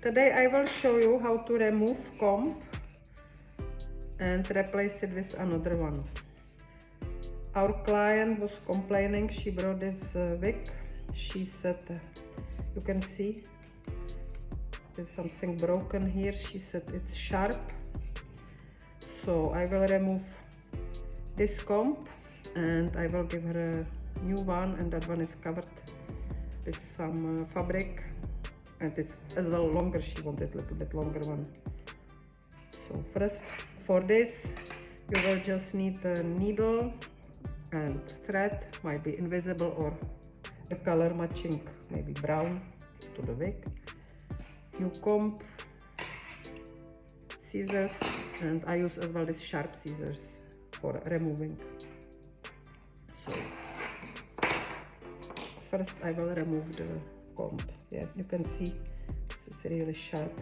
Today I will show you how to remove comb and replace it with another one. Our client was complaining, she brought this wig. She said, you can see there's something broken here. She said it's sharp. So I will remove this comb and I will give her a new one, and that one is covered with some fabric, and it's as well longer. She wanted a little bit longer one. So first, for this you will just need a needle and thread, might be invisible or the color matching, maybe brown to the wig, new comb, scissors, and I use as well these sharp scissors for removing. So first I will remove the comb. Yeah, you can see this is really sharp.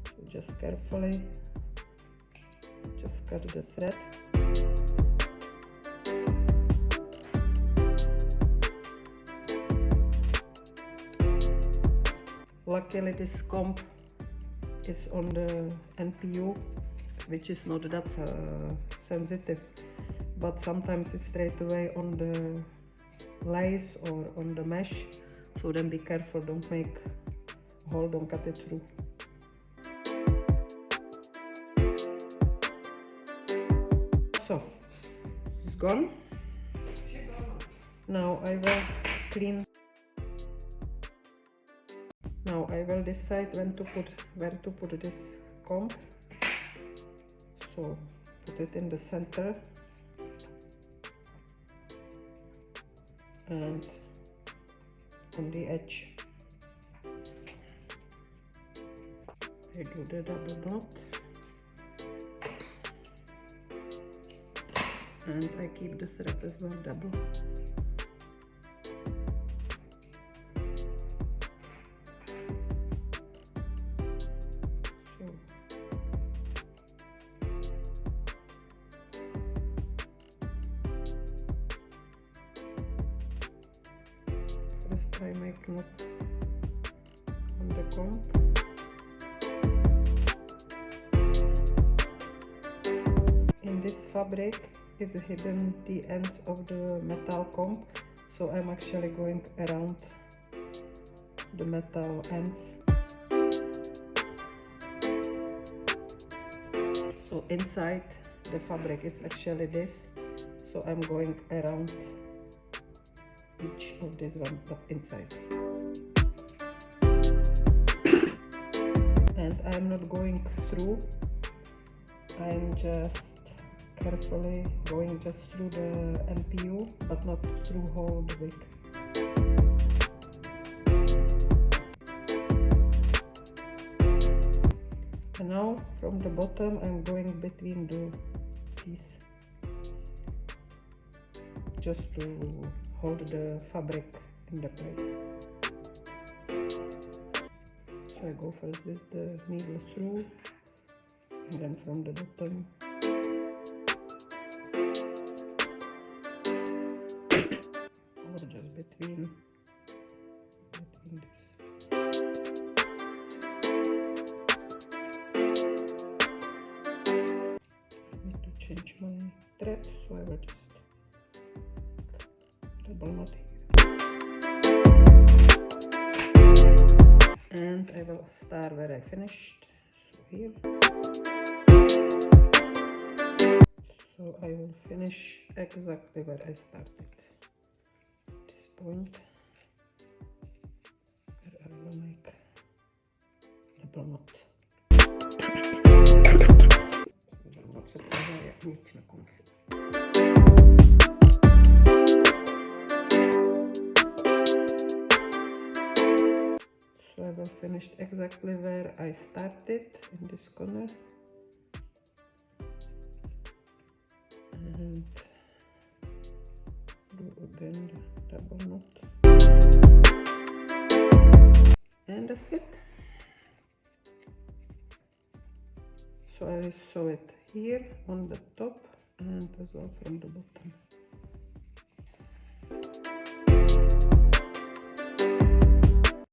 So just carefully just cut the thread. Luckily this comb is on the NPU, which is not that sensitive, but sometimes it's straight away on the lace or on the mesh, so then be careful, don't make a hole, don't cut it through. So it's gone. Now I will clean. Now I will decide where to put this comb. So put it in the center and on the edge. I do the double knot and I keep the thread as well double. First I make knot on the comb. In this fabric is hidden the ends of the metal comb, so I'm actually going around the metal ends. So inside the fabric it's actually this, so I'm going around each of this one, but inside. And I'm not going through, I'm just carefully going just through the NPU, but not through whole the wig. And now from the bottom I'm going between the teeth, just to hold the fabric in the place. So I go first with the needle through, and then from the bottom. Or just between this. I need to change my thread, so I will just double knot here. And I will start where I finished, so here. So I will finish exactly where I started. At this point, where I will make double knot. Double se pořádá nit na konci. So I will finish exactly where I started in this corner. And do again the double knot. And that's it. So I sew it here on the top and as well from the bottom.